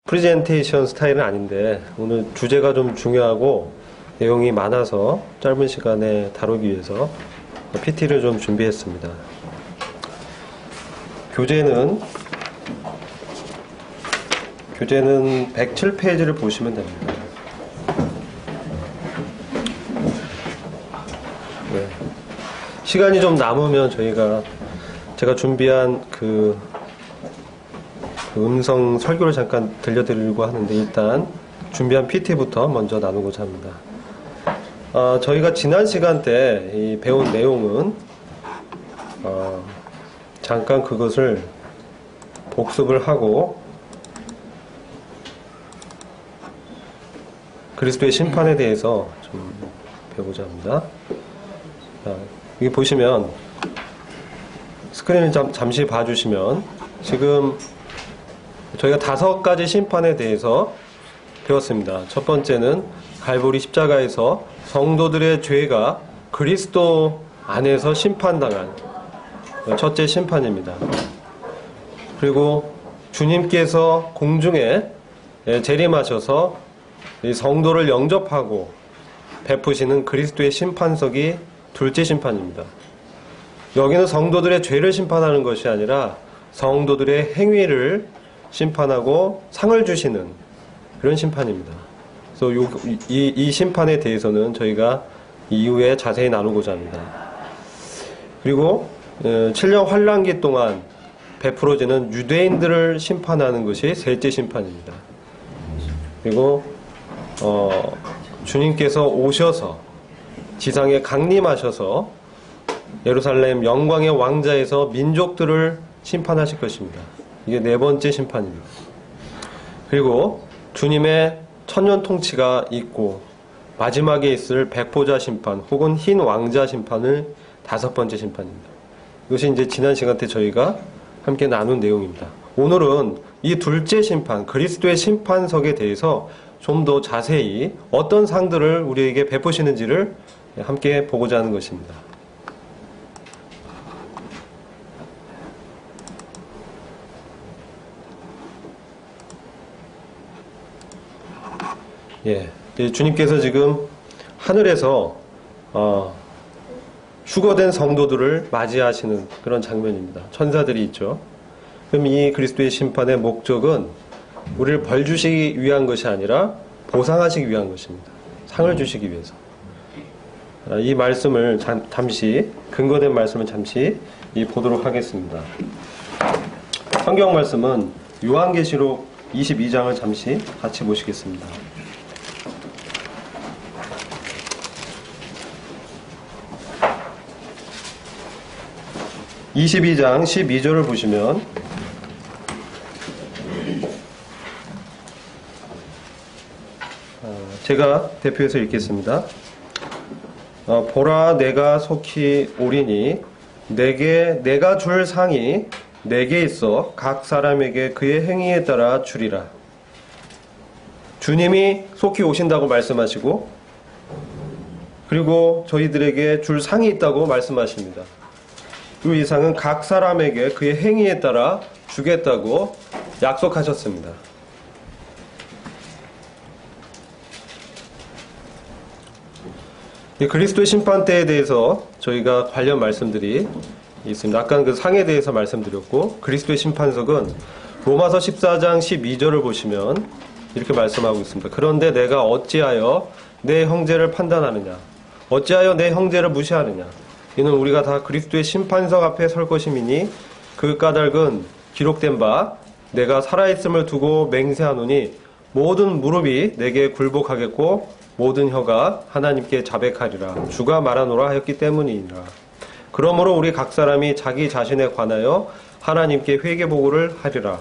프레젠테이션 스타일은 아닌데 오늘 주제가 좀 중요하고 내용이 많아서 짧은 시간에 다루기 위해서 PT를 좀 준비했습니다. 교재는 107페이지를 보시면 됩니다. 네. 시간이 좀 남으면 제가 준비한 그 음성 설교를 잠깐 들려드리려고 하는데 일단 준비한 PT부터 먼저 나누고자 합니다. 저희가 지난 시간 때 배운 내용은 잠깐 그것을 복습을 하고 그리스도의 심판에 대해서 좀 배우고자 합니다. 여기 보시면 스크린을 잠시 봐주시면 지금 저희가 5가지 심판에 대해서 배웠습니다. 첫 번째는 갈보리 십자가에서 성도들의 죄가 그리스도 안에서 심판당한 첫째 심판입니다. 그리고 주님께서 공중에 재림하셔서 이 성도를 영접하고 베푸시는 그리스도의 심판석이 둘째 심판입니다. 여기는 성도들의 죄를 심판하는 것이 아니라 성도들의 행위를 심판하고 상을 주시는 그런 심판입니다. 그래서 이 심판에 대해서는 저희가 이후에 자세히 나누고자 합니다. 그리고 7년 환란기 동안 베풀어지는 유대인들을 심판하는 것이 셋째 심판입니다. 그리고 주님께서 오셔서 지상에 강림하셔서 예루살렘 영광의 왕자에서 민족들을 심판하실 것입니다. 이게 네 번째 심판입니다. 그리고 주님의 천년 통치가 있고 마지막에 있을 백보자 심판 혹은 흰 왕자 심판을 다섯 번째 심판입니다. 이것이 이제 지난 시간 때 저희가 함께 나눈 내용입니다. 오늘은 이 둘째 심판, 그리스도의 심판석에 대해서 좀 더 자세히 어떤 상들을 우리에게 베푸시는지를 함께 보고자 하는 것입니다. 주님께서 지금 하늘에서 휴거된 성도들을 맞이하시는 그런 장면입니다. 천사들이 있죠. 그럼 이 그리스도의 심판의 목적은 우리를 벌 주시기 위한 것이 아니라 보상하시기 위한 것입니다. 상을 주시기 위해서. 이 말씀을 잠시 근거된 말씀을 잠시 보도록 하겠습니다. 성경 말씀은 요한계시록 22장을 잠시 같이 보시겠습니다. 22장 12절을 보시면 제가 대표해서 읽겠습니다. 보라 내가 속히 오리니 내가 줄 상이 내게 있어 각 사람에게 그의 행위에 따라 주리라. 주님이 속히 오신다고 말씀하시고 그리고 저희들에게 줄 상이 있다고 말씀하십니다. 그 이상은 각 사람에게 그의 행위에 따라 주겠다고 약속하셨습니다. 그리스도의 심판대에 대해서 저희가 관련 말씀들이 있습니다. 아까 그 상에 대해서 말씀드렸고 그리스도의 심판석은 로마서 14장 12절을 보시면 이렇게 말씀하고 있습니다. 그런데 내가 어찌하여 내 형제를 판단하느냐? 어찌하여 내 형제를 무시하느냐? 이는 우리가 다 그리스도의 심판석 앞에 설 것임이니 그 까닭은 기록된 바 내가 살아있음을 두고 맹세하노니 모든 무릎이 내게 굴복하겠고 모든 혀가 하나님께 자백하리라. 주가 말하노라 하였기 때문이니라. 그러므로 우리 각 사람이 자기 자신에 관하여 하나님께 회개보고를 하리라.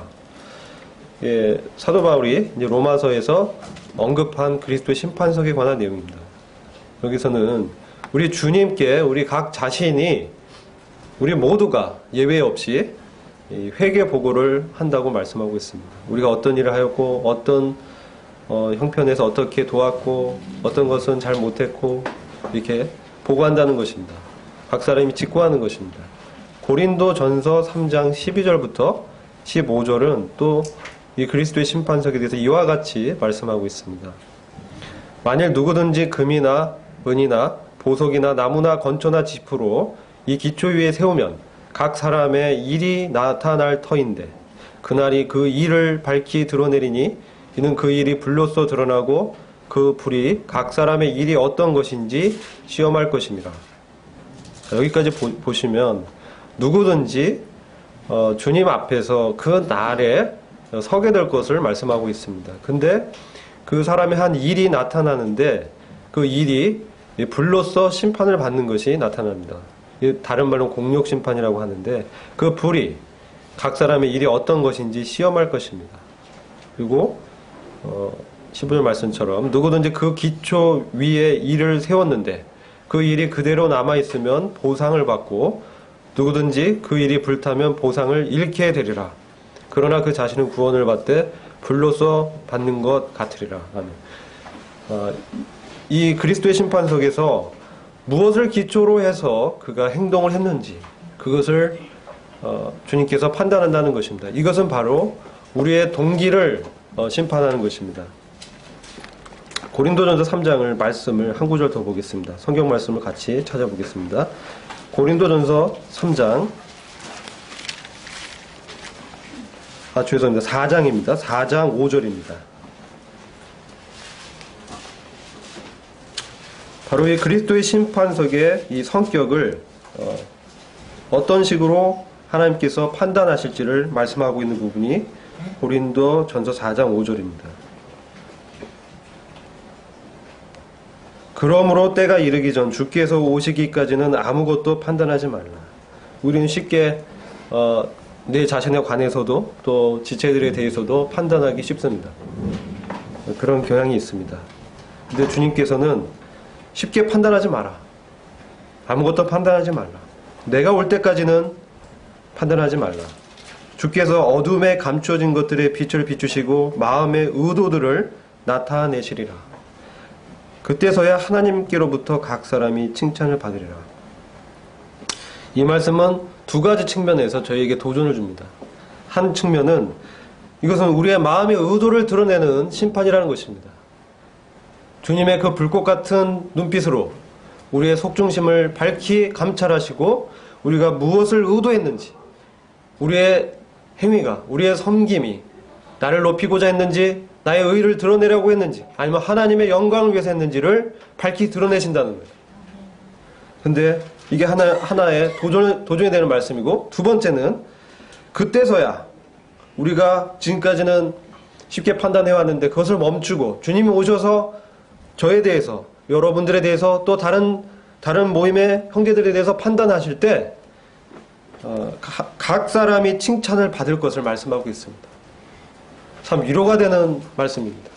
사도 바울이 이제 로마서에서 언급한 그리스도의 심판석에 관한 내용입니다. 여기서는 우리 주님께 우리 각 자신이 우리 모두가 예외 없이 회개 보고를 한다고 말씀하고 있습니다. 우리가 어떤 일을 하였고 어떤 형편에서 어떻게 도왔고 어떤 것은 잘 못했고 이렇게 보고한다는 것입니다. 각 사람이 직고하는 것입니다. 고린도전서 3장 12절부터 15절은 또 이 그리스도의 심판석에 대해서 이와 같이 말씀하고 있습니다. 만일 누구든지 금이나 은이나 보석이나 나무나 건초나 짚으로 이 기초 위에 세우면 각 사람의 일이 나타날 터인데 그날이 그 일을 밝히 드러내리니 이는 그 일이 불로써 드러나고 그 불이 각 사람의 일이 어떤 것인지 시험할 것입니다. 여기까지 보시면 누구든지 주님 앞에서 그 날에 서게 될 것을 말씀하고 있습니다. 근데 그 사람의 한 일이 나타나는데 그 일이 불로써 심판을 받는 것이 나타납니다. 다른 말로 공력심판이라고 하는데 그 불이 각 사람의 일이 어떤 것인지 시험할 것입니다. 그리고 15절 말씀처럼 누구든지 그 기초 위에 일을 세웠는데 그 일이 그대로 남아있으면 보상을 받고 누구든지 그 일이 불타면 보상을 잃게 되리라. 그러나 그 자신은 구원을 받되 불로써 받는 것 같으리라. 이 그리스도의 심판석에서 무엇을 기초로 해서 그가 행동을 했는지 그것을 주님께서 판단한다는 것입니다. 이것은 바로 우리의 동기를 심판하는 것입니다. 고린도전서 3장을 말씀을 한 구절 더 보겠습니다. 성경 말씀을 같이 찾아보겠습니다. 고린도전서 3장 죄송합니다. 4장입니다. 4장 5절입니다. 바로 이 그리스도의 심판석의 이 성격을 어떤 식으로 하나님께서 판단하실지를 말씀하고 있는 부분이 고린도전서 4장 5절입니다. 그러므로 때가 이르기 전 주께서 오시기까지는 아무것도 판단하지 말라. 우리는 쉽게 내 자신에 관해서도 또 지체들에 대해서도 판단하기 쉽습니다. 그런 경향이 있습니다. 근데 주님께서는 쉽게 판단하지 마라. 아무것도 판단하지 말라. 내가 올 때까지는 판단하지 말라. 주께서 어둠에 감춰진 것들의 빛을 비추시고 마음의 의도들을 나타내시리라. 그때서야 하나님께로부터 각 사람이 칭찬을 받으리라. 이 말씀은 두 가지 측면에서 저희에게 도전을 줍니다. 한 측면은 이것은 우리의 마음의 의도를 드러내는 심판이라는 것입니다. 주님의 그 불꽃 같은 눈빛으로 우리의 속중심을 밝히 감찰하시고 우리가 무엇을 의도했는지, 우리의 행위가, 우리의 섬김이 나를 높이고자 했는지, 나의 의를 드러내려고 했는지, 아니면 하나님의 영광을 위해서 했는지를 밝히 드러내신다는 거예요. 근데 이게 하나의 도전이 되는 말씀이고, 두 번째는 그때서야 우리가 지금까지는 쉽게 판단해왔는데 그것을 멈추고 주님이 오셔서 저에 대해서, 여러분들에 대해서 또 다른 모임의 형제들에 대해서 판단하실 때 각 사람이 칭찬을 받을 것을 말씀하고 있습니다. 참 위로가 되는 말씀입니다.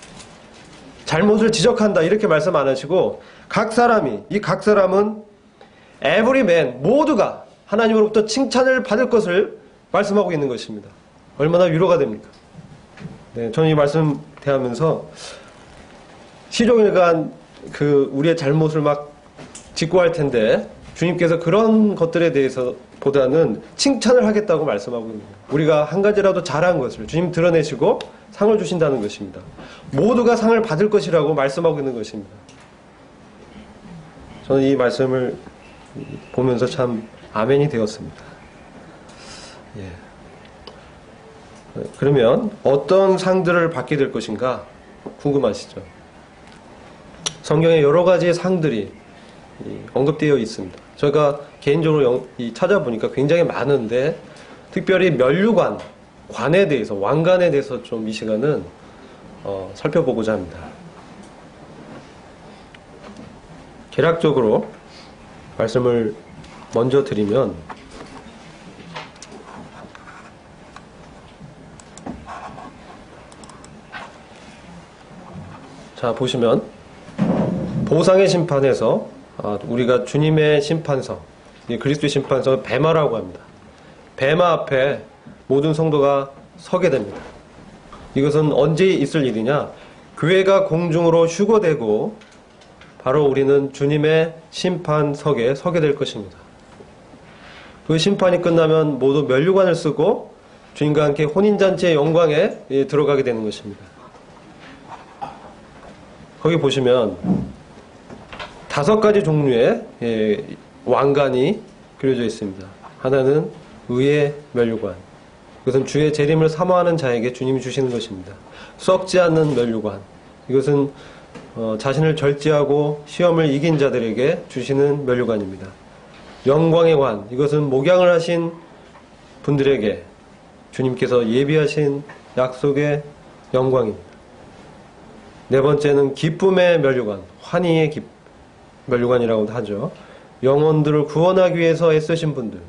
잘못을 지적한다 이렇게 말씀 안 하시고 각 사람은 every man 모두가 하나님으로부터 칭찬을 받을 것을 말씀하고 있는 것입니다. 얼마나 위로가 됩니까? 네, 저는 이 말씀 대하면서 시종일관 우리의 잘못을 막 짓고 할 텐데 주님께서 그런 것들에 대해서 보다는 칭찬을 하겠다고 말씀하고 있는 거예요. 우리가 한 가지라도 잘한 것을 주님 드러내시고 상을 주신다는 것입니다. 모두가 상을 받을 것이라고 말씀하고 있는 것입니다. 저는 이 말씀을 보면서 참 아멘이 되었습니다. 예. 그러면 어떤 상들을 받게 될 것인가 궁금하시죠? 성경에 여러 가지의 상들이 언급되어 있습니다. 저희가 개인적으로 찾아보니까 굉장히 많은데 특별히 관에 대해서, 왕관에 대해서 좀 이 시간은 살펴보고자 합니다. 개략적으로 말씀을 먼저 드리면 자 보시면 보상의 심판에서 우리가 주님의 심판석, 그리스도의 심판석을 베마라고 합니다. 베마 앞에 모든 성도가 서게 됩니다. 이것은 언제 있을 일이냐? 교회가 공중으로 휴거되고 바로 우리는 주님의 심판석에 서게 될 것입니다. 그 심판이 끝나면 모두 면류관을 쓰고 주님과 함께 혼인잔치의 영광에 들어가게 되는 것입니다. 거기 보시면 5가지 종류의 왕관이 그려져 있습니다. 하나는 의의 면류관. 이것은 주의 재림을 사모하는 자에게 주님이 주시는 것입니다. 썩지 않는 면류관. 이것은 자신을 절제하고 시험을 이긴 자들에게 주시는 면류관입니다. 영광의 관. 이것은 목양을 하신 분들에게 주님께서 예비하신 약속의 영광입니다. 네 번째는 기쁨의 면류관. 환희의 면류관이라고도 하죠. 영혼들을 구원하기 위해서 애쓰신 분들,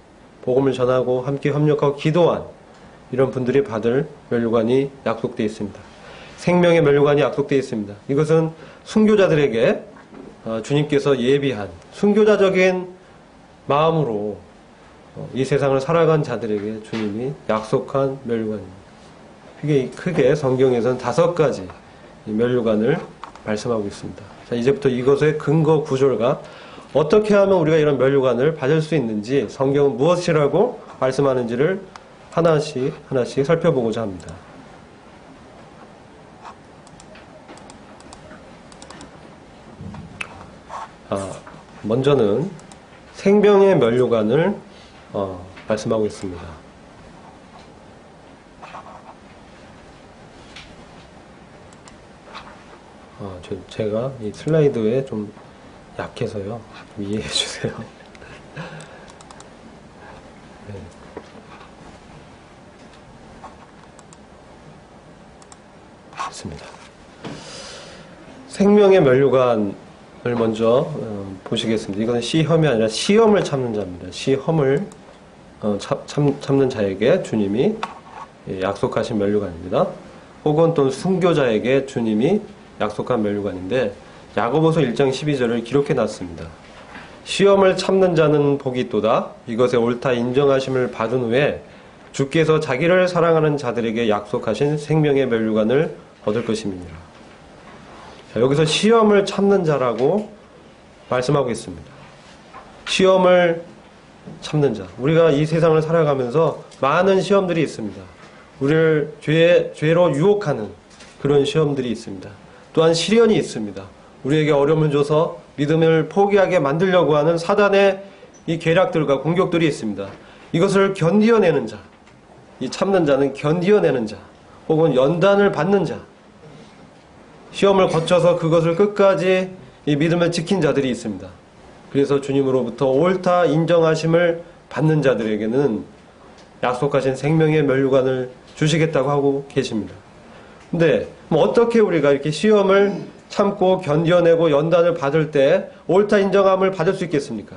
복음을 전하고 함께 협력하고 기도한 이런 분들이 받을 면류관이 약속되어 있습니다. 생명의 면류관이 약속되어 있습니다. 이것은 순교자들에게 주님께서 예비한 순교자적인 마음으로 이 세상을 살아간 자들에게 주님이 약속한 면류관입니다. 크게 성경에서는 5가지 면류관을 말씀하고 있습니다. 자, 이제부터 이것의 근거 구절과 어떻게 하면 우리가 이런 면류관을 받을 수 있는지, 성경은 무엇이라고 말씀하는지를 하나씩 살펴보고자 합니다. 먼저는 생명의 면류관을 말씀하고 있습니다. 제가 이 슬라이드에 좀 약해서요. 좀 이해해 주세요. 네. 됐습니다. 생명의 면류관을 먼저 보시겠습니다. 이것은 시험이 아니라 시험을 참는 자입니다. 시험을 참는 자에게 주님이 약속하신 면류관입니다. 혹은 또 순교자에게 주님이 약속한 면류관인데, 야고보서 1장 12절을 기록해 놨습니다. 시험을 참는 자는 복이 있도다. 이것에 옳다 인정하심을 받은 후에 주께서 자기를 사랑하는 자들에게 약속하신 생명의 면류관을 얻을 것입니다. 자, 여기서 시험을 참는 자라고 말씀하고 있습니다. 시험을 참는 자. 우리가 이 세상을 살아가면서 많은 시험들이 있습니다. 우리를 죄로 유혹하는 그런 시험들이 있습니다. 또한 시련이 있습니다. 우리에게 어려움을 줘서 믿음을 포기하게 만들려고 하는 사단의 이 계략들과 공격들이 있습니다. 이것을 견디어내는 자, 이 참는 자는 견디어내는 자, 혹은 연단을 받는 자, 시험을 거쳐서 그것을 끝까지 이 믿음을 지킨 자들이 있습니다. 그래서 주님으로부터 옳다 인정하심을 받는 자들에게는 약속하신 생명의 면류관을 주시겠다고 하고 계십니다. 근데 어떻게 우리가 이렇게 시험을 참고 견뎌내고 연단을 받을 때 옳다 인정함을 받을 수 있겠습니까?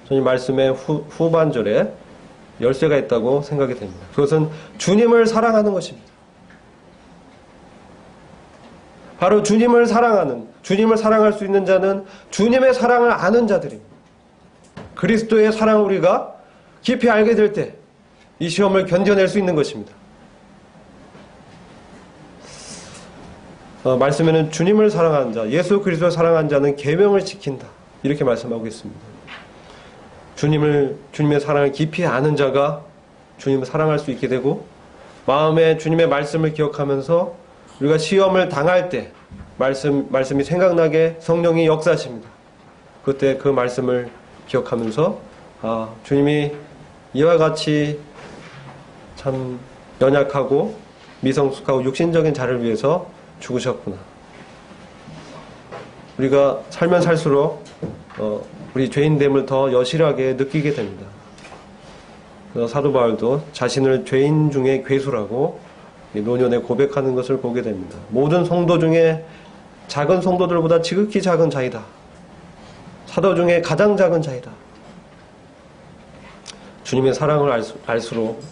저는 이 말씀의 후반절에 열쇠가 있다고 생각이 됩니다. 그것은 주님을 사랑하는 것입니다. 바로 주님을 사랑하는, 주님을 사랑할 수 있는 자는 주님의 사랑을 아는 자들입니다. 그리스도의 사랑을 우리가 깊이 알게 될 때 이 시험을 견뎌낼 수 있는 것입니다. 말씀에는 주님을 사랑하는 자, 예수 그리스도를 사랑하는 자는 계명을 지킨다. 이렇게 말씀하고 있습니다. 주님의 사랑을 깊이 아는 자가 주님을 사랑할 수 있게 되고, 마음에 주님의 말씀을 기억하면서 우리가 시험을 당할 때 말씀이 생각나게 성령이 역사하십니다. 그때 그 말씀을 기억하면서 주님이 이와 같이 참 연약하고 미성숙하고 육신적인 자를 위해서 죽으셨구나. 우리가 살면 살수록 우리 죄인됨을 더 여실하게 느끼게 됩니다. 사도 바울도 자신을 죄인 중에 괴수라고 노년에 고백하는 것을 보게 됩니다. 모든 성도 중에 작은 성도들보다 지극히 작은 자이다. 사도 중에 가장 작은 자이다. 주님의 사랑을 알수록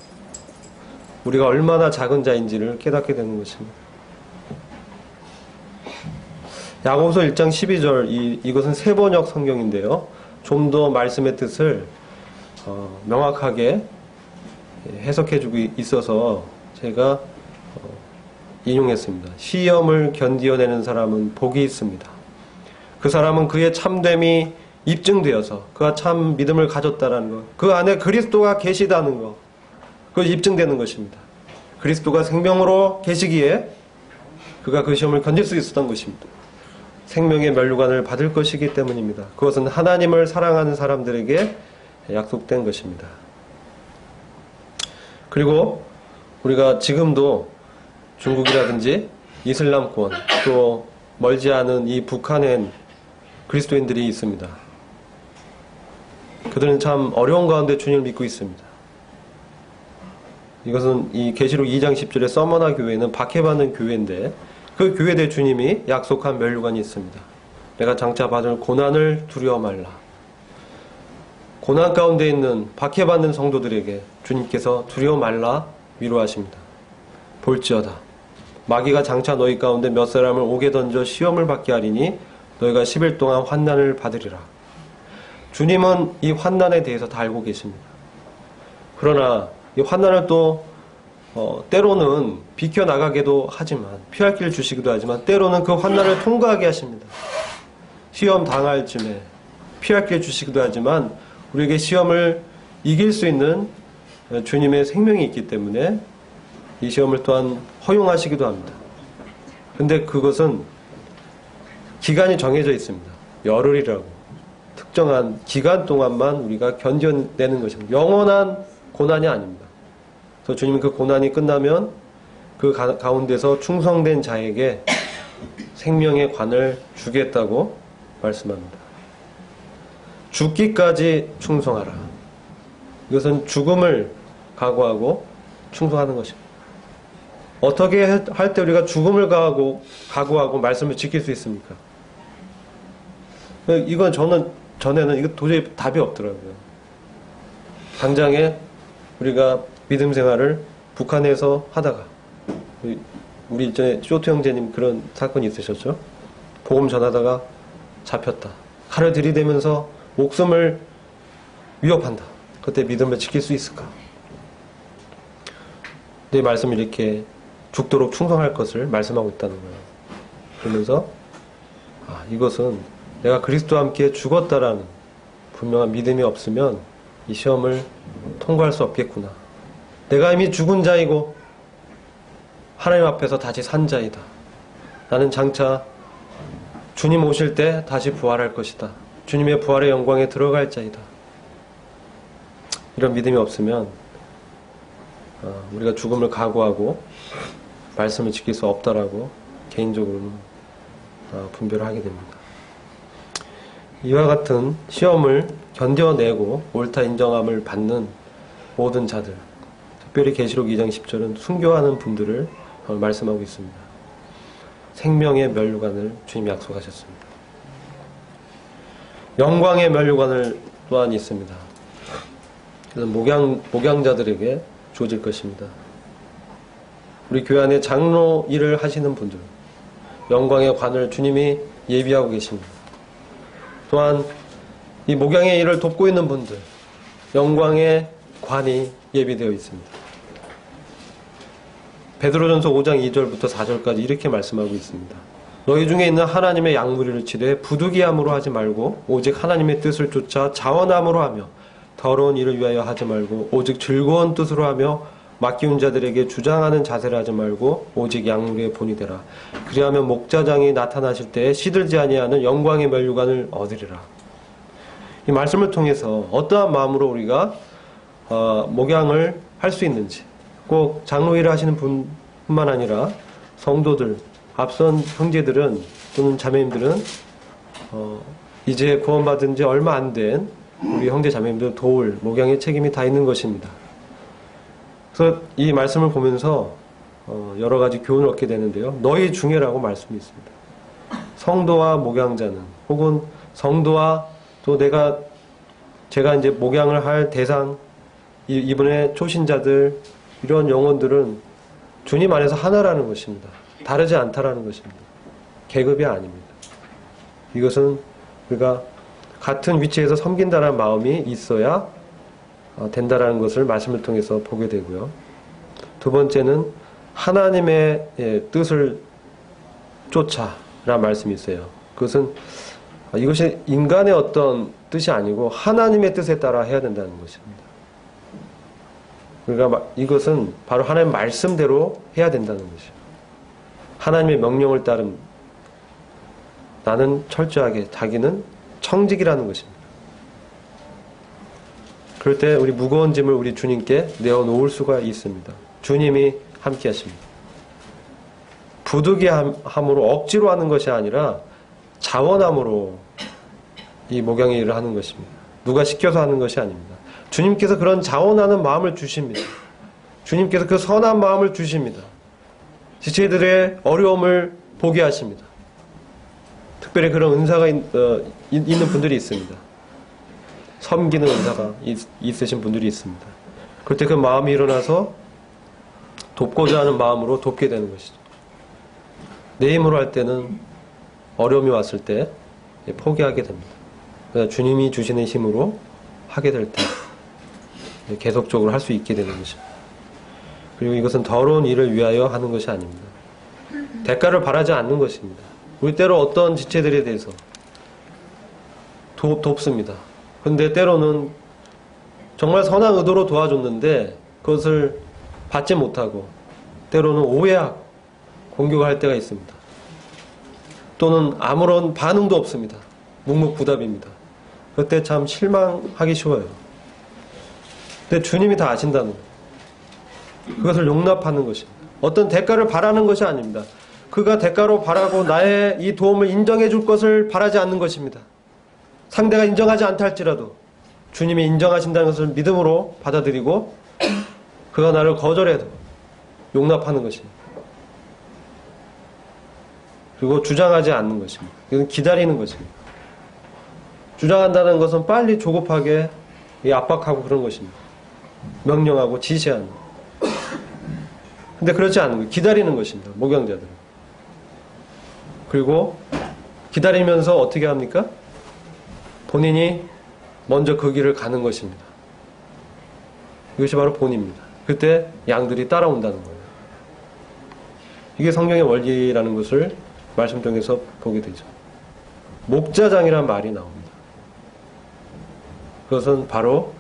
우리가 얼마나 작은 자인지를 깨닫게 되는 것입니다. 야고보서 1장 12절 이것은 세번역 성경인데요. 좀 더 말씀의 뜻을 명확하게 해석해주고 있어서 제가 인용했습니다. 시험을 견디어내는 사람은 복이 있습니다. 그 사람은 그의 참됨이 입증되어서 그가 참 믿음을 가졌다는 것, 그 안에 그리스도가 계시다는 것, 그것이 입증되는 것입니다. 그리스도가 생명으로 계시기에 그가 그 시험을 견딜 수 있었던 것입니다. 생명의 면류관을 받을 것이기 때문입니다. 그것은 하나님을 사랑하는 사람들에게 약속된 것입니다. 그리고 우리가 지금도 중국이라든지 이슬람권 또 멀지 않은 이 북한엔 그리스도인들이 있습니다. 그들은 참 어려운 가운데 주님을 믿고 있습니다. 이것은 이 계시록 2장 10절에 서머나 교회는 박해받는 교회인데 그 교회대 주님이 약속한 면류관이 있습니다. 내가 장차 받을 고난을 두려워 말라. 고난 가운데 있는 박해받는 성도들에게 주님께서 두려워 말라 위로하십니다. 볼지어다 마귀가 장차 너희 가운데 몇 사람을 옥에 던져 시험을 받게 하리니 너희가 10일 동안 환난을 받으리라. 주님은 이 환난에 대해서 다 알고 계십니다. 그러나 이 환난을 또 때로는 비켜나가기도 하지만 피할 길을 주시기도 하지만 때로는 그 환난을 통과하게 하십니다. 시험 당할 쯤에 피할 길을 주시기도 하지만 우리에게 시험을 이길 수 있는 주님의 생명이 있기 때문에 이 시험을 또한 허용하시기도 합니다. 근데 그것은 기간이 정해져 있습니다. 열흘이라고 특정한 기간 동안만 우리가 견뎌내는 것입니다. 영원한 고난이 아닙니다. 그래서 주님은 그 고난이 끝나면 그 가운데서 충성된 자에게 생명의 관을 주겠다고 말씀합니다. 죽기까지 충성하라. 이것은 죽음을 각오하고 충성하는 것입니다. 어떻게 할 때 우리가 죽음을 각오하고 말씀을 지킬 수 있습니까? 이건 전에는 이거 도저히 답이 없더라고요. 당장에 우리가 믿음 생활을 북한에서 하다가 우리 일전에 쇼트 형제님 그런 사건이 있으셨죠? 복음 전하다가 잡혔다. 칼을 들이대면서 목숨을 위협한다. 그때 믿음을 지킬 수 있을까? 내 말씀을 이렇게 죽도록 충성할 것을 말씀하고 있다는 거예요. 그러면서 이것은 내가 그리스도와 함께 죽었다라는 분명한 믿음이 없으면 이 시험을 통과할 수 없겠구나. 내가 이미 죽은 자이고 하나님 앞에서 다시 산 자이다. 나는 장차 주님 오실 때 다시 부활할 것이다. 주님의 부활의 영광에 들어갈 자이다. 이런 믿음이 없으면 우리가 죽음을 각오하고 말씀을 지킬 수 없다라고 개인적으로는 분별을 하게 됩니다. 이와 같은 시험을 견뎌내고 옳다 인정함을 받는 모든 자들, 특별히 계시록 2장 10절은 순교하는 분들을 말씀하고 있습니다. 생명의 면류관을 주님이 약속하셨습니다. 영광의 면류관을 또한 있습니다. 그래서 목양자들에게 주어질 것입니다. 우리 교회 안에 장로 일을 하시는 분들, 영광의 관을 주님이 예비하고 계십니다. 또한 이 목양의 일을 돕고 있는 분들, 영광의 관이 예비되어 있습니다. 베드로전서 5장 2절부터 4절까지 이렇게 말씀하고 있습니다. 너희 중에 있는 하나님의 양무리를 치되 부득이함으로 하지 말고 오직 하나님의 뜻을 쫓아 자원함으로 하며 더러운 일을 위하여 하지 말고 오직 즐거운 뜻으로 하며 맡기운 자들에게 주장하는 자세를 하지 말고 오직 양무리의 본이 되라. 그리하면 목자장이 나타나실 때에 시들지 아니하는 영광의 면류관을 얻으리라. 이 말씀을 통해서 어떠한 마음으로 우리가 목양을 할 수 있는지, 꼭 장로 일을 하시는 분뿐만 아니라 성도들, 앞선 형제들은 또는 자매님들은 이제 구원받은 지 얼마 안 된 우리 형제 자매님들 도울 목양의 책임이 다 있는 것입니다. 그래서 이 말씀을 보면서 여러 가지 교훈을 얻게 되는데요. 너희 중에라고 말씀이 있습니다. 성도와 목양자는, 혹은 성도와 또 제가 이제 목양을 할 대상, 이분의 초신자들, 이런 영혼들은 주님 안에서 하나라는 것입니다. 다르지 않다라는 것입니다. 계급이 아닙니다. 이것은 우리가 같은 위치에서 섬긴다는 마음이 있어야 된다라는 것을 말씀을 통해서 보게 되고요. 두 번째는 하나님의 뜻을 쫓아라는 말씀이 있어요. 그것은 이것이 인간의 어떤 뜻이 아니고 하나님의 뜻에 따라 해야 된다는 것입니다. 그러니까 이것은 바로 하나님의 말씀대로 해야 된다는 것이죠. 하나님의 명령을 따름, 나는 철저하게, 자기는 청직이라는 것입니다. 그럴 때 우리 무거운 짐을 우리 주님께 내어놓을 수가 있습니다. 주님이 함께 하십니다. 부득이함으로 억지로 하는 것이 아니라 자원함으로 이 목양의 일을 하는 것입니다. 누가 시켜서 하는 것이 아닙니다. 주님께서 그런 자원하는 마음을 주십니다. 주님께서 그 선한 마음을 주십니다. 지체들의 어려움을 보게 하십니다. 특별히 그런 은사가 있는 분들이 있습니다. 섬기는 은사가 있으신 분들이 있습니다. 그럴 때 그 마음이 일어나서 돕고자 하는 마음으로 돕게 되는 것이죠. 내 힘으로 할 때는 어려움이 왔을 때 포기하게 됩니다. 그러나 주님이 주시는 힘으로 하게 될 때 계속적으로 할 수 있게 되는 것입니다. 그리고 이것은 더러운 일을 위하여 하는 것이 아닙니다. 대가를 바라지 않는 것입니다. 우리 때로 어떤 지체들에 대해서 돕습니다. 근데 때로는 정말 선한 의도로 도와줬는데 그것을 받지 못하고 때로는 오해하고 공격할 때가 있습니다. 또는 아무런 반응도 없습니다. 묵묵부답입니다. 그때 참 실망하기 쉬워요. 근데 주님이 다 아신다는 거예요. 그것을 용납하는 것입니다. 어떤 대가를 바라는 것이 아닙니다. 그가 대가로 바라고 나의 이 도움을 인정해 줄 것을 바라지 않는 것입니다. 상대가 인정하지 않다 할지라도 주님이 인정하신다는 것을 믿음으로 받아들이고 그가 나를 거절해도 용납하는 것입니다. 그리고 주장하지 않는 것입니다. 이건 기다리는 것입니다. 주장한다는 것은 빨리 조급하게 압박하고 그런 것입니다. 명령하고 지시하는. 근데 그렇지 않은 거예요. 기다리는 것입니다. 목양자들은. 그리고 기다리면서 어떻게 합니까? 본인이 먼저 그 길을 가는 것입니다. 이것이 바로 본입니다. 그때 양들이 따라온다는 거예요. 이게 성경의 원리라는 것을 말씀 통해서 보게 되죠. 목자장이란 말이 나옵니다. 그것은 바로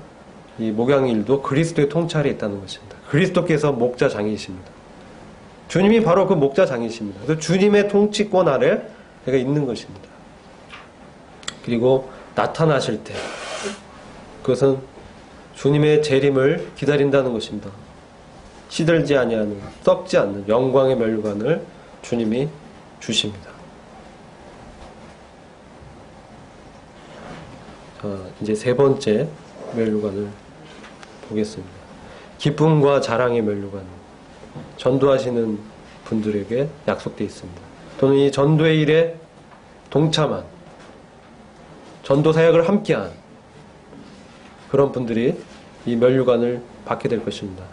이 목양의 일도 그리스도의 통찰에 있다는 것입니다. 그리스도께서 목자장이십니다. 주님이 바로 그 목자장이십니다. 그래서 주님의 통치권 아래 내가 있는 것입니다. 그리고 나타나실 때 그것은 주님의 재림을 기다린다는 것입니다. 시들지 아니하는, 썩지 않는 영광의 면류관을 주님이 주십니다. 자, 이제 세 번째 면류관을 보겠습니다. 기쁨과 자랑의 면류관. 전도하시는 분들에게 약속되어 있습니다. 또는 이 전도의 일에 동참한, 전도 사역을 함께한 그런 분들이 이 면류관을 받게 될 것입니다.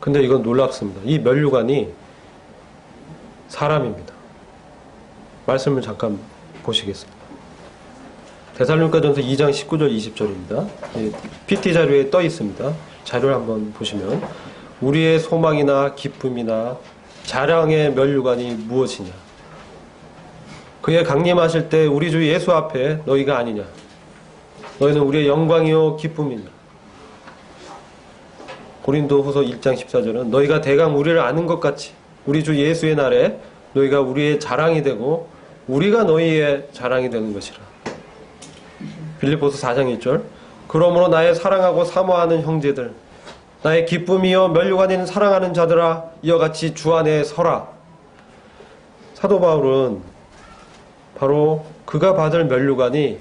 근데 이건 놀랍습니다. 이 면류관이 사람입니다. 말씀을 잠깐 보시겠습니다. 데살로니가전서 2장 19절 20절입니다. PT 자료에 떠 있습니다. 자료를 한번 보시면 우리의 소망이나 기쁨이나 자랑의 면류관이 무엇이냐? 그의 강림하실 때 우리 주 예수 앞에 너희가 아니냐? 너희는 우리의 영광이요 기쁨이냐? 고린도후서 1장 14절은 너희가 대강 우리를 아는 것 같이 우리 주 예수의 날에 너희가 우리의 자랑이 되고 우리가 너희의 자랑이 되는 것이라. 빌립보서 4장 1절 그러므로 나의 사랑하고 사모하는 형제들 나의 기쁨이여 면류관인 사랑하는 자들아 이와 같이 주 안에 서라. 사도 바울은 바로 그가 받을 면류관이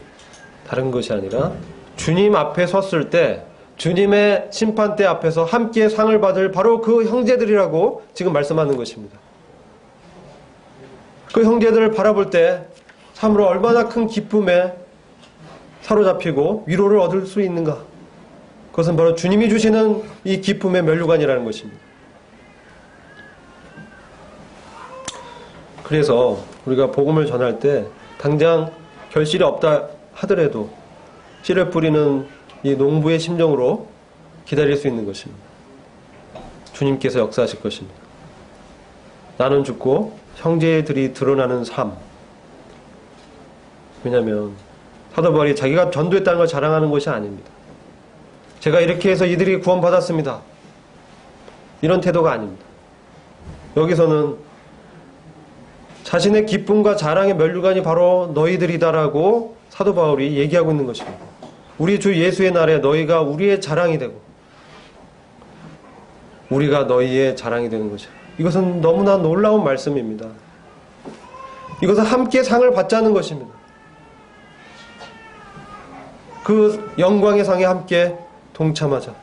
다른 것이 아니라 주님 앞에 섰을 때 주님의 심판대 앞에서 함께 상을 받을 바로 그 형제들이라고 지금 말씀하는 것입니다. 그 형제들을 바라볼 때 참으로 얼마나 큰 기쁨에 사로잡히고 위로를 얻을 수 있는가. 그것은 바로 주님이 주시는 이 기쁨의 면류관이라는 것입니다. 그래서 우리가 복음을 전할 때 당장 결실이 없다 하더라도 씨를 뿌리는 이 농부의 심정으로 기다릴 수 있는 것입니다. 주님께서 역사하실 것입니다. 나는 죽고 형제들이 드러나는 삶. 왜냐하면 사도 바울이 자기가 전도했다는 걸 자랑하는 것이 아닙니다. 제가 이렇게 해서 이들이 구원받았습니다. 이런 태도가 아닙니다. 여기서는 자신의 기쁨과 자랑의 면류관이 바로 너희들이다라고 사도 바울이 얘기하고 있는 것입니다. 우리 주 예수의 날에 너희가 우리의 자랑이 되고 우리가 너희의 자랑이 되는 것이다. 이것은 너무나 놀라운 말씀입니다. 이것은 함께 상을 받자는 것입니다. 그 영광의 상에 함께 동참하자.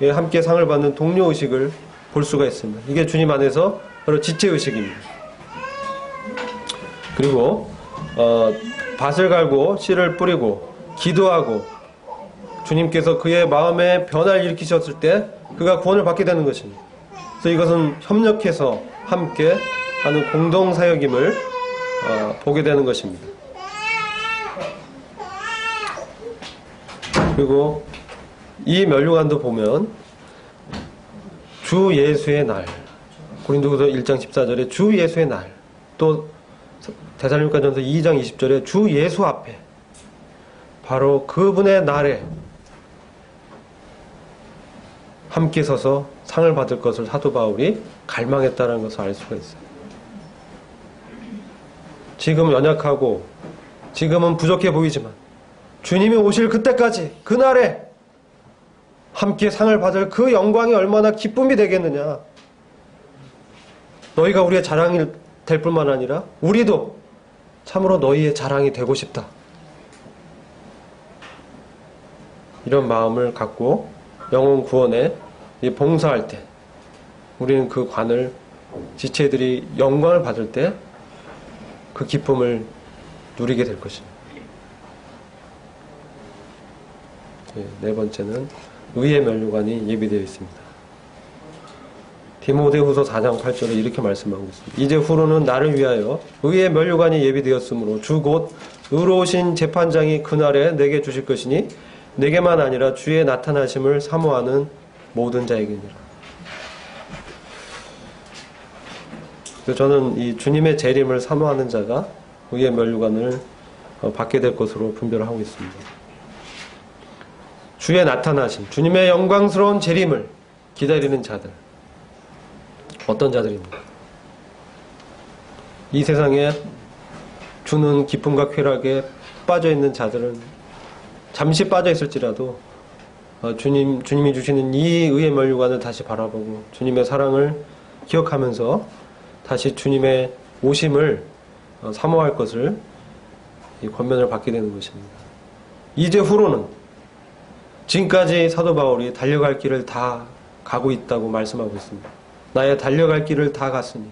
예, 함께 상을 받는 동료의식을 볼 수가 있습니다. 이게 주님 안에서 바로 지체의식입니다. 그리고 밭을 갈고 씨를 뿌리고 기도하고 주님께서 그의 마음에 변화를 일으키셨을 때 그가 구원을 받게 되는 것입니다. 그래서 이것은 협력해서 함께 하는 공동사역임을 보게 되는 것입니다. 그리고 이 면류관도 보면 주 예수의 날, 고린도후서 1장 14절에 주 예수의 날, 또 데살로니가전서 2장 20절에 주 예수 앞에 바로 그분의 날에 함께 서서 상을 받을 것을 사도 바울이 갈망했다는 것을 알 수가 있어요. 지금 연약하고 지금은 부족해 보이지만 주님이 오실 그때까지 그날에 함께 상을 받을 그 영광이 얼마나 기쁨이 되겠느냐. 너희가 우리의 자랑이 될 뿐만 아니라 우리도 참으로 너희의 자랑이 되고 싶다. 이런 마음을 갖고 영혼 구원에 봉사할 때 우리는 그 관을 지체들이 영광을 받을 때 그 기쁨을 누리게 될 것입니다. 네 번째는 의의 면류관이 예비되어 있습니다. 디모데후서 4장 8절에 이렇게 말씀하고 있습니다. 이제 후로는 나를 위하여 의의 면류관이 예비되었으므로 주 곧 의로우신 재판장이 그날에 내게 주실 것이니 내게만 아니라 주의 나타나심을 사모하는 모든 자에게니라. 저는 이 주님의 재림을 사모하는 자가 의의 면류관을 받게 될 것으로 분별을 하고 있습니다. 주의 나타나심, 주님의 영광스러운 재림을 기다리는 자들. 어떤 자들입니까? 이 세상에 주는 기쁨과 쾌락에 빠져있는 자들은 잠시 빠져있을지라도 주님이 주시는 이 의의 면류관을 다시 바라보고 주님의 사랑을 기억하면서 다시 주님의 오심을 사모할 것을 이 권면을 받게 되는 것입니다. 이제 후로는 지금까지 사도 바울이 달려갈 길을 다 가고 있다고 말씀하고 있습니다. 나의 달려갈 길을 다 갔으니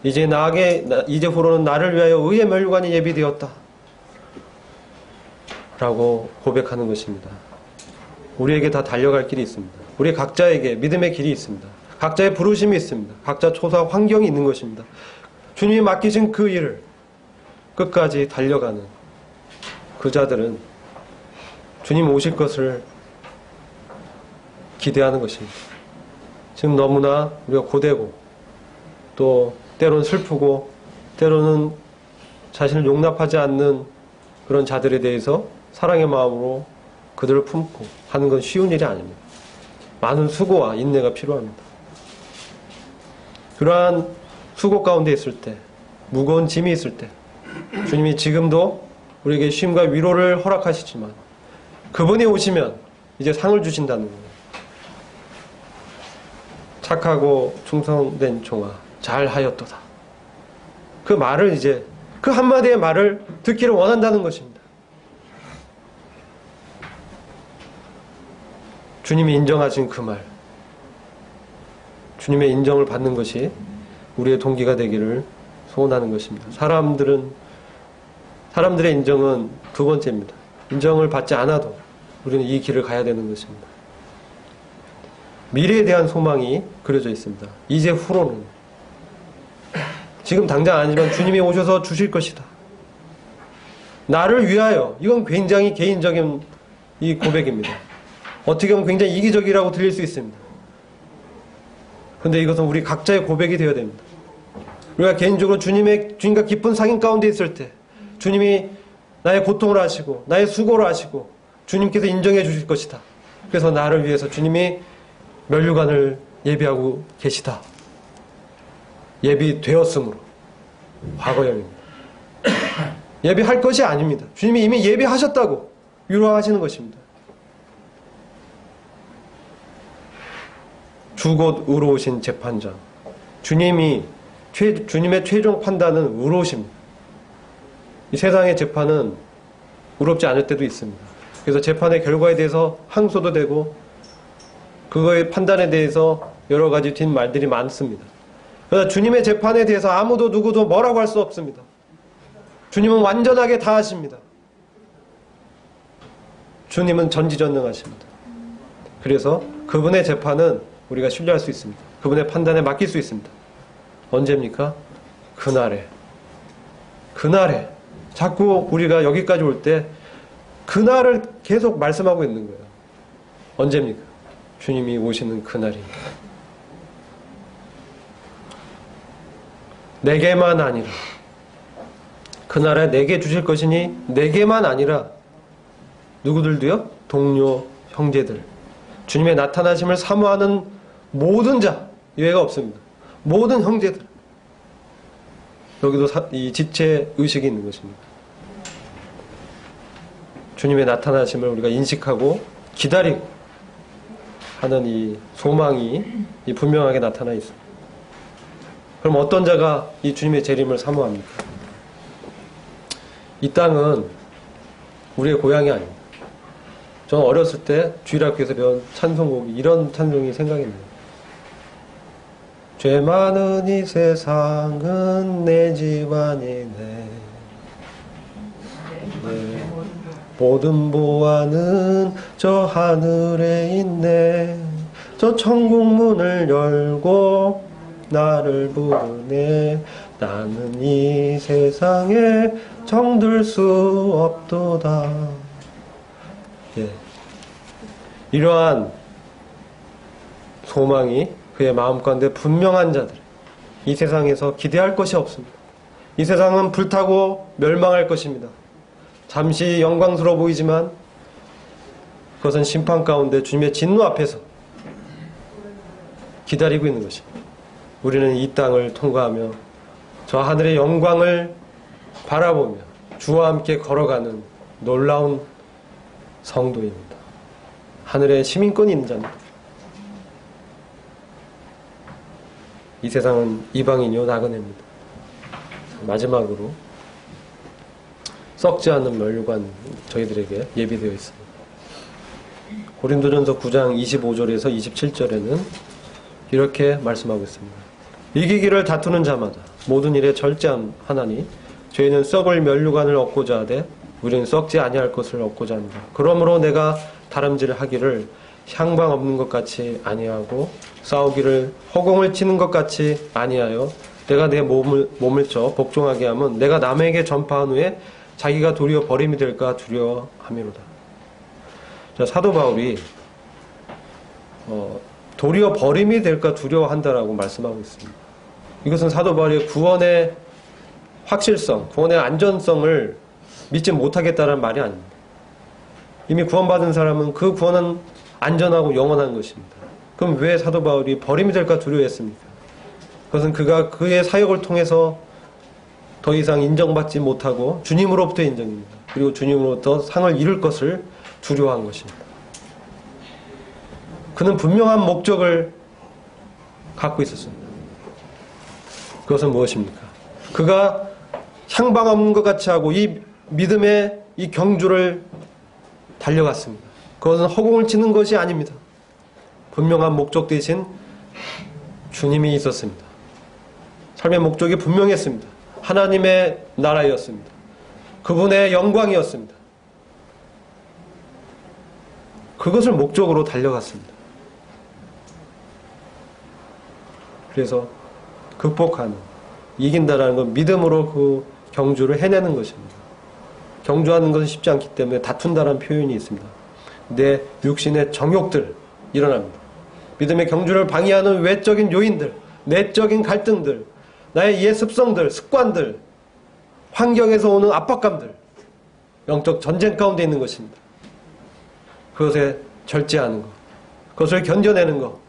이제 후로는 나를 위하여 의의 면류관이 예비되었다 라고 고백하는 것입니다. 우리에게 다 달려갈 길이 있습니다. 우리 각자에게 믿음의 길이 있습니다. 각자의 부르심이 있습니다. 각자 초사 환경이 있는 것입니다. 주님이 맡기신 그 일을 끝까지 달려가는 그 자들은 주님 오실 것을 기대하는 것입니다. 지금 너무나 우리가 고되고 또 때로는 슬프고 때로는 자신을 용납하지 않는 그런 자들에 대해서 사랑의 마음으로 그들을 품고 하는 건 쉬운 일이 아닙니다. 많은 수고와 인내가 필요합니다. 그러한 수고 가운데 있을 때, 무거운 짐이 있을 때 주님이 지금도 우리에게 쉼과 위로를 허락하시지만 그분이 오시면 이제 상을 주신다는 거예요. 착하고 충성된 종아 잘하였도다. 그 말을 이제 그 한마디의 말을 듣기를 원한다는 것입니다. 주님이 인정하신 그 말, 주님의 인정을 받는 것이 우리의 동기가 되기를 소원하는 것입니다. 사람들의 인정은 두 번째입니다. 인정을 받지 않아도 우리는 이 길을 가야 되는 것입니다. 미래에 대한 소망이 그려져 있습니다. 이제 후로는 지금 당장 아니지만 주님이 오셔서 주실 것이다. 나를 위하여. 이건 굉장히 개인적인 이 고백입니다. 어떻게 보면 굉장히 이기적이라고 들릴 수 있습니다. 그런데 이것은 우리 각자의 고백이 되어야 됩니다. 우리가 개인적으로 주님과 깊은 상인 가운데 있을 때 주님이 나의 고통을 아시고 나의 수고를 아시고 주님께서 인정해 주실 것이다. 그래서 나를 위해서 주님이 면류관을 예비하고 계시다. 예비되었으므로 과거형입니다. 예비할 것이 아닙니다. 주님이 이미 예비하셨다고 위로하시는 것입니다. 주곧 의로우신 재판장. 주님의 최종 판단은 의로우십니다. 이 세상의 재판은 의롭지 않을 때도 있습니다. 그래서 재판의 결과에 대해서 항소도 되고 그거의 판단에 대해서 여러 가지 뒷말들이 많습니다. 그래서 주님의 재판에 대해서 아무도 누구도 뭐라고 할 수 없습니다. 주님은 완전하게 다 하십니다. 주님은 전지전능하십니다. 그래서 그분의 재판은 우리가 신뢰할 수 있습니다. 그분의 판단에 맡길 수 있습니다. 언제입니까? 그날에 자꾸 우리가 여기까지 올 때 그날을 계속 말씀하고 있는 거예요. 언제입니까? 주님이 오시는 그날입니다. 내게만 아니라 그날에 내게 주실 것이니 내게만 아니라 누구들도요? 동료, 형제들, 주님의 나타나심을 사모하는 모든 자, 예외가 없습니다. 모든 형제들. 여기도 이 지체 의식이 있는 것입니다. 주님의 나타나심을 우리가 인식하고 기다리고 하는 이 소망이 분명하게 나타나 있습니다. 그럼 어떤 자가 이 주님의 재림을 사모합니까? 이 땅은 우리의 고향이 아닙니다. 저는 어렸을 때 주일학교에서 배운 찬송곡이 이런 찬송이 생각이 나요. 죄 많은 이 세상은 내 집안이네. 모든 보화는 저 하늘에 있네. 저 천국 문을 열고 나를 부르네. 나는 이 세상에 정들 수 없도다. 예. 이러한 소망이 그의 마음 가운데 분명한 자들, 이 세상에서 기대할 것이 없습니다. 이 세상은 불타고 멸망할 것입니다. 잠시 영광스러워 보이지만 그것은 심판 가운데 주님의 진노 앞에서 기다리고 있는 것입니다. 우리는 이 땅을 통과하며 저 하늘의 영광을 바라보며 주와 함께 걸어가는 놀라운 성도입니다. 하늘에 시민권이 있는 자입니다. 이 세상은 이방인이요 나그네입니다. 마지막으로 썩지 않는 면류관 저희들에게 예비되어 있습니다. 고린도전서 9장 25절에서 27절에는 이렇게 말씀하고 있습니다. 이기기를 다투는 자마다 모든 일에 절제하나니 저희는 썩을 면류관을 얻고자 하되 우리는 썩지 아니할 것을 얻고자 한다. 그러므로 내가 다름질하기를 향방 없는 것 같이 아니하고 싸우기를 허공을 치는 것 같이 아니하여 내가 내 몸을 쳐 복종하게 하면 내가 남에게 전파한 후에 자기가 도리어 버림이 될까 두려워함이로다. 자, 사도 바울이 도리어 버림이 될까 두려워한다라고 말씀하고 있습니다. 이것은 사도 바울의 구원의 확실성, 구원의 안전성을 믿지 못하겠다는 말이 아닙니다. 이미 구원받은 사람은 그 구원은 안전하고 영원한 것입니다. 그럼 왜 사도 바울이 버림이 될까 두려워했습니까? 그것은 그가 그의 사역을 통해서 더 이상 인정받지 못하고 주님으로부터 인정입니다. 그리고 주님으로부터 상을 잃을 것을 두려워한 것입니다. 그는 분명한 목적을 갖고 있었습니다. 그것은 무엇입니까? 그가 향방 없는 것 같이 하고 이 믿음의 이 경주를 달려갔습니다. 그것은 허공을 치는 것이 아닙니다. 분명한 목적 대신 주님이 있었습니다. 삶의 목적이 분명했습니다. 하나님의 나라였습니다. 그분의 영광이었습니다. 그것을 목적으로 달려갔습니다. 그래서 극복하는, 이긴다라는 건 믿음으로 그 경주를 해내는 것입니다. 경주하는 것은 쉽지 않기 때문에 다툰다라는 표현이 있습니다. 내 육신의 정욕들 일어납니다. 믿음의 경주를 방해하는 외적인 요인들, 내적인 갈등들, 나의 옛 습성들, 습관들, 환경에서 오는 압박감들, 영적 전쟁 가운데 있는 것입니다. 그것에 절제하는 것, 그것을 견뎌내는 것.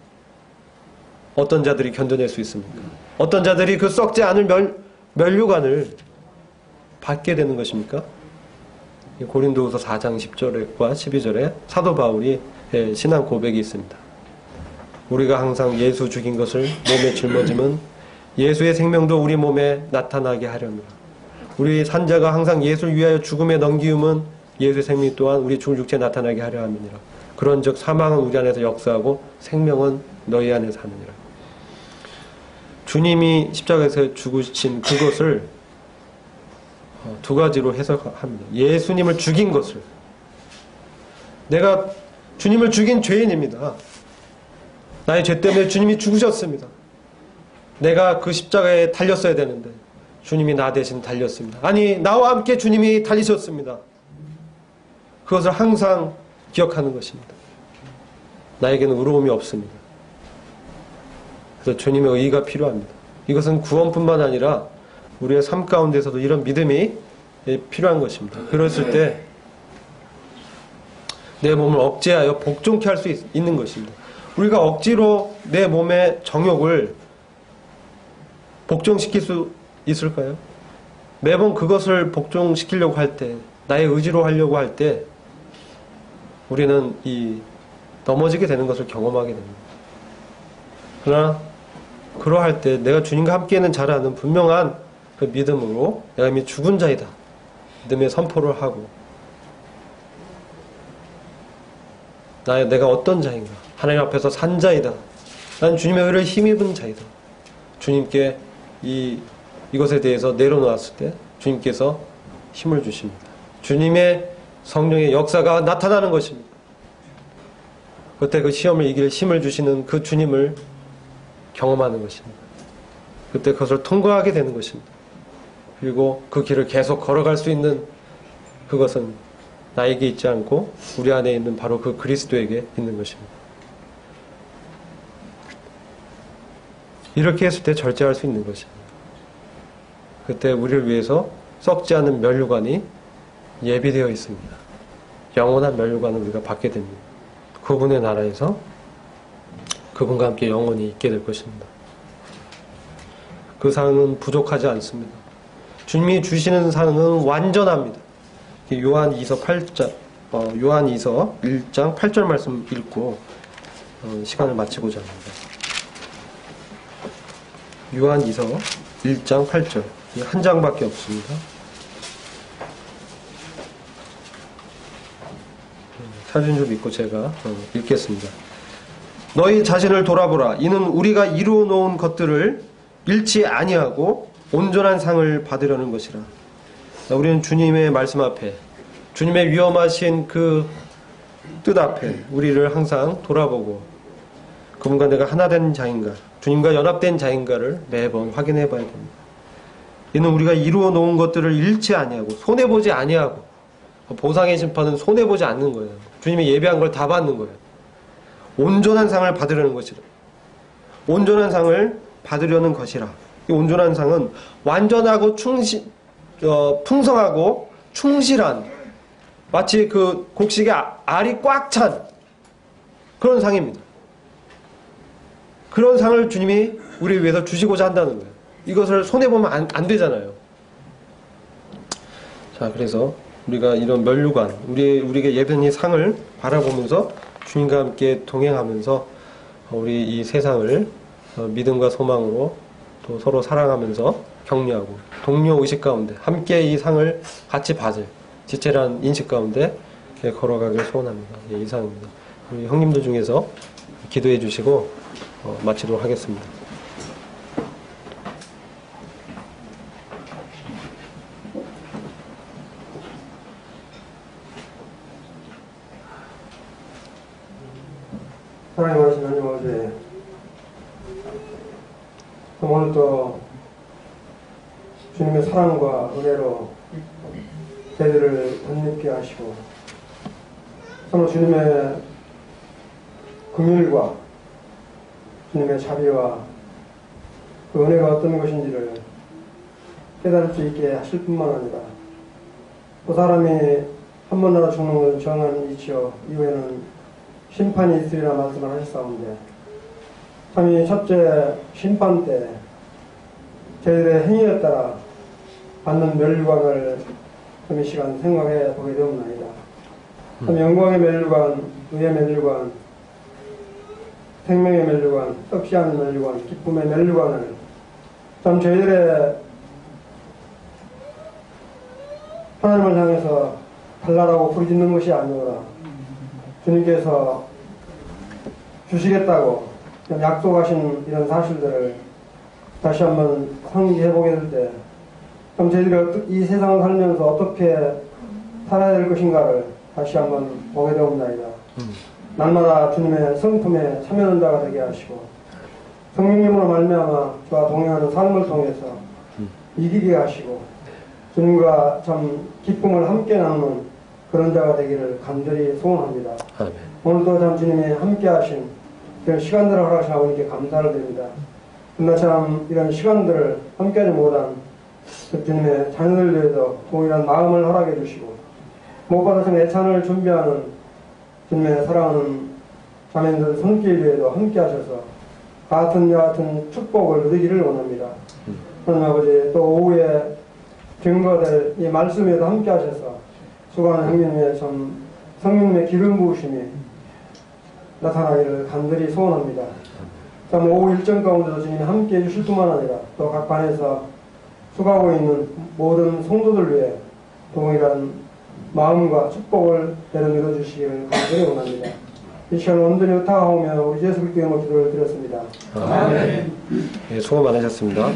어떤 자들이 견뎌낼 수 있습니까? 어떤 자들이 그 썩지 않을 면류관을 받게 되는 것입니까? 고린도후서 4장 10절과 12절에 사도 바울이 신앙 고백이 있습니다. 우리가 항상 예수 죽인 것을 몸에 짊어짐은 예수의 생명도 우리 몸에 나타나게 하렵니다. 우리 산자가 항상 예수를 위하여 죽음에 넘기움은 예수의 생명 또한 우리 죽은 육체에 나타나게 하려 함이니라. 그런즉 사망은 우리 안에서 역사하고 생명은 너희 안에서 하느니라. 주님이 십자가에서 죽으신 그것을 두 가지로 해석합니다. 예수님을 죽인 것을, 내가 주님을 죽인 죄인입니다. 나의 죄 때문에 주님이 죽으셨습니다. 내가 그 십자가에 달렸어야 되는데 주님이 나 대신 달렸습니다. 아니, 나와 함께 주님이 달리셨습니다. 그것을 항상 기억하는 것입니다. 나에게는 의로움이 없습니다. 그래서 주님의 의가 필요합니다. 이것은 구원뿐만 아니라 우리의 삶 가운데서도 이런 믿음이 필요한 것입니다. 그랬을 때 내 몸을 억제하여 복종케 할 수 있는 것입니다. 우리가 억지로 내 몸의 정욕을 복종시킬 수 있을까요? 매번 그것을 복종시키려고 할 때, 나의 의지로 하려고 할 때 우리는 넘어지게 되는 것을 경험하게 됩니다. 그러나 그러할 때 내가 주님과 함께는 잘 아는 분명한 그 믿음으로 내가 이미 죽은 자이다, 믿음의 선포를 하고, 내가 어떤 자인가, 하나님 앞에서 산 자이다, 나는 주님의 의를 힘입은 자이다, 주님께 이것에 대해서 내려놓았을 때 주님께서 힘을 주십니다. 주님의 성령의 역사가 나타나는 것입니다. 그때 그 시험을 이길 힘을 주시는 그 주님을 경험하는 것입니다. 그때 그것을 통과하게 되는 것입니다. 그리고 그 길을 계속 걸어갈 수 있는 그것은 나에게 있지 않고 우리 안에 있는 바로 그 그리스도에게 있는 것입니다. 이렇게 했을 때 절제할 수 있는 것입니다. 그때 우리를 위해서 썩지 않은 면류관이 예비되어 있습니다. 영원한 면류관을 우리가 받게 됩니다. 그분의 나라에서 그분과 함께 영원히 있게 될 것입니다. 그 상은 부족하지 않습니다. 주님이 주시는 상은 완전합니다. 요한이서 1장 8절 말씀 읽고 시간을 마치고자 합니다. 요한이서 1장 8절, 한 장밖에 없습니다. 찾은 줄 믿고 제가 읽겠습니다. 너희 자신을 돌아보라. 이는 우리가 이루어 놓은 것들을 잃지 아니하고 온전한 상을 받으려는 것이라. 우리는 주님의 말씀 앞에, 주님의 위엄하신 그 뜻 앞에 우리를 항상 돌아보고 그분과 내가 하나 된 자인가, 주님과 연합된 자인가를 매번 확인해 봐야 됩니다. 이는 우리가 이루어 놓은 것들을 잃지 아니하고 손해보지 아니하고, 보상의 심판은 손해보지 않는 거예요. 주님이 예배한 걸 다 받는 거예요. 온전한 상을 받으려는 것이라. 온전한 상을 받으려는 것이라. 이 온전한 상은 완전하고 풍성하고 충실한, 마치 그 곡식에 알이 꽉 찬 그런 상입니다. 그런 상을 주님이 우리 위해서 주시고자 한다는 거예요. 이것을 손해보면 안 되잖아요. 자, 그래서 우리가 이런 면류관, 우리에게 예배는 이 상을 바라보면서 주님과 함께 동행하면서 우리 이 세상을 믿음과 소망으로 또 서로 사랑하면서 격려하고 동료의식 가운데 함께 이 상을 같이 받을 지체란 인식 가운데 걸어가길 소원합니다. 예, 이상입니다. 우리 형님들 중에서 기도해 주시고 마치도록 하겠습니다. 하나님 하신 하나님 아버지, 오늘도 주님의 사랑과 은혜로 저희들을 덧입게 하시고, 서로 주님의 긍휼과 주님의 자비와 그 은혜가 어떤 것인지를 깨달을 수 있게 하실 뿐만 아니라 또 사람이 한 번 나라 죽는 것은 정한 이치요 이후에는 심판이 있으리라 말씀을 하셨사온데, 참이 첫째 심판 때 저희들의 행위에 따라 받는 멸류관을 참 이 시간 생각해 보게 되옵나이다. 참 영광의 멸류관, 의의 멸류관, 생명의 멸류관, 썩지 않은 멸류관, 기쁨의 멸류관을 참 저희들의 하나님을 향해서 달라라고 부르짖는 것이 아니오라. 주님께서 주시겠다고 약속하신 이런 사실들을 다시 한번 상기해보게 될 때, 그럼 저희들이 이 세상을 살면서 어떻게 살아야 될 것인가를 다시 한번 보게 되옵나이다. 날마다 주님의 성품에 참여하는 자가 되게 하시고, 성령님으로 말미암아 저와 동행하는 삶을 통해서 이기게 하시고, 주님과 참 기쁨을 함께 나누는 그런 자가 되기를 간절히 소원합니다. 아멘. 오늘도 참 주님이 함께 하신 이런 시간들을 허락하신 아버님께 감사를 드립니다. 그러나 참 이런 시간들을 함께하지 못한 주님의 자녀들 위해서 동일한 마음을 허락해 주시고, 무엇보다 애찬을 준비하는 주님의 사랑하는 자매들 손길 위에도 함께 하셔서 같은 여하튼 축복을 누리기를 원합니다. 하나님 아버지, 또 오후에 증거될 이 말씀 위에도 함께 하셔서 수고하는 형님의 참 성령님의 기름 부으심이 나타나기를 간절히 소원합니다. 참 오후 일정 가운데도 주님이 함께 해주실 뿐만 아니라 또 각 반에서 수고하고 있는 모든 성도들 위해 동일한 마음과 축복을 내려밀어 주시기를 간절히 원합니다. 이 시간 온전히 의탁하오며 우리 예수 그리스도의 이름으로 기도를 드렸습니다. 아멘. 예, 수고 많으셨습니다.